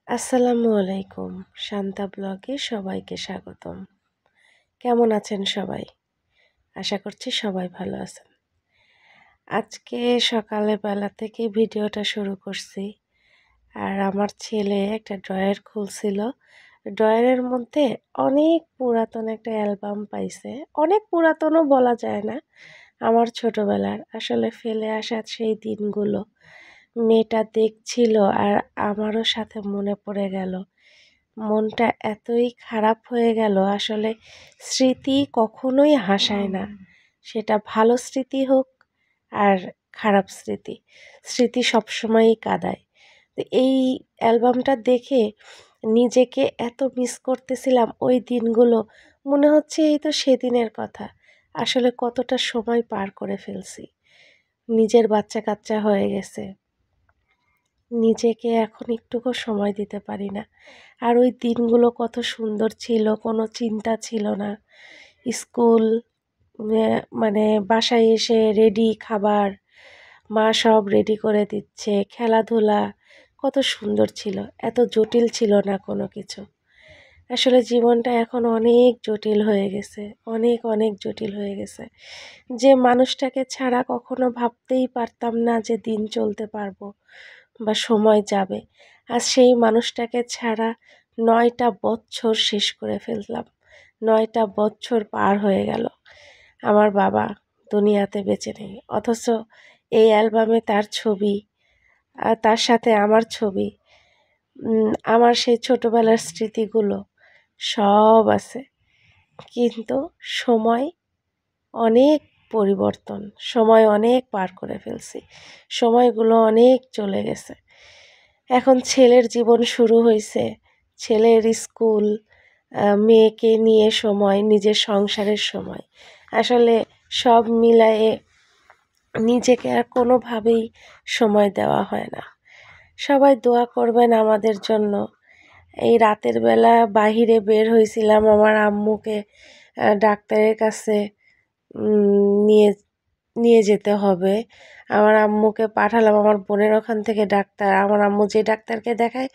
আসসালামু আলাইকুম। শান্তা ব্লগে সবাইকে স্বাগতম। কেমন আছেন সবাই? আশা করছি সবাই ভালো আছেন। আজকে সকালে বেলা থেকে ভিডিওটা শুরু করছি। আর আমার ছেলে একটা ড্রয়ার খুলছিল। ড্রয়ারের মধ্যে অনেক পুরাতন একটা অ্যালবাম পাইছে। অনেক পুরাতনও বলা যায় না। আমার ছোটবেলার আসলে ফেলে আসা সেই দিনগুলো। মেয়েটা দেখছিল আর আমারও সাথে মনে পড়ে গেল। মনটা এতই খারাপ হয়ে গেল, আসলে স্মৃতি কখনোই হাসায় না। সেটা ভালো স্মৃতি হোক আর খারাপ স্মৃতি, স্মৃতি সবসময়ই কাঁদায়। তো এই অ্যালবামটা দেখে নিজেকে এত মিস করতেছিলাম। ওই দিনগুলো মনে হচ্ছে এই তো সেদিনের কথা। আসলে কতটা সময় পার করে ফেলছি, নিজের বাচ্চা কাচ্চা হয়ে গেছে, নিজেকে এখন একটুকু সময় দিতে পারি না। আর ওই দিনগুলো কত সুন্দর ছিল, কোনো চিন্তা ছিল না। স্কুল মানে বাসায় এসে রেডি খাবার, মা সব রেডি করে দিচ্ছে, খেলাধুলা কত সুন্দর ছিল। এত জটিল ছিল না কোনো কিছু। আসলে জীবনটা এখন অনেক জটিল হয়ে গেছে, অনেক অনেক জটিল হয়ে গেছে। যে মানুষটাকে ছাড়া কখনো ভাবতেই পারতাম না যে দিন চলতে পারবো বা সময় যাবে, আর সেই মানুষটাকে ছাড়া 9টা বছর শেষ করে ফেললাম। 9টা বছর পার হয়ে গেল, আমার বাবা দুনিয়াতে বেঁচে নেই। অথচ এই অ্যালবামে তার ছবি, আর তার সাথে আমার ছবি, আমার সেই ছোটবেলার স্মৃতিগুলো সব আছে। কিন্তু সময় অনেক পরিবর্তন, সময় অনেক পার করে ফেলছি, সময়গুলো অনেক চলে গেছে। এখন ছেলের জীবন শুরু হয়েছে, ছেলের স্কুল, মেয়েকে নিয়ে সময়, নিজের সংসারের সময়। আসলে সব মিলায়ে নিজেকে আর কোনোভাবেই সময় দেওয়া হয় না। সবাই দোয়া করবেন আমাদের জন্য। এই রাতের বেলা বাহিরে বের হয়েছিলাম আমার আম্মুকে ডাক্তারের কাছে নিয়ে নিয়ে যেতে হবে। আমার আম্মুকে পাঠালাম, আমার বোনের ওখান থেকে ডাক্তার, আমার আম্মু যে ডাক্তারকে দেখায়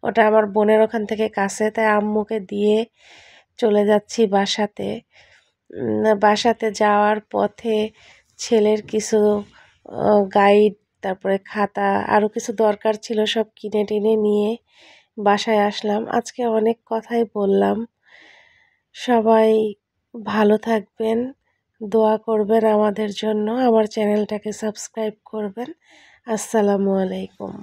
ওটা আমার বোনের ওখান থেকে কাছে, তাই আম্মুকে দিয়ে চলে যাচ্ছি বাসাতে। বাসাতে যাওয়ার পথে ছেলের কিছু গাইড, তারপরে খাতা, আরও কিছু দরকার ছিল, সব কিনে টিনে নিয়ে বাসায় আসলাম। আজকে অনেক কথাই বললাম। সবাই ভালো থাকবেন, দোয়া করবেন আমাদের জন্য, আমার চ্যানেলটাকে সাবস্ক্রাইব করবেন। আসসালামু আলাইকুম।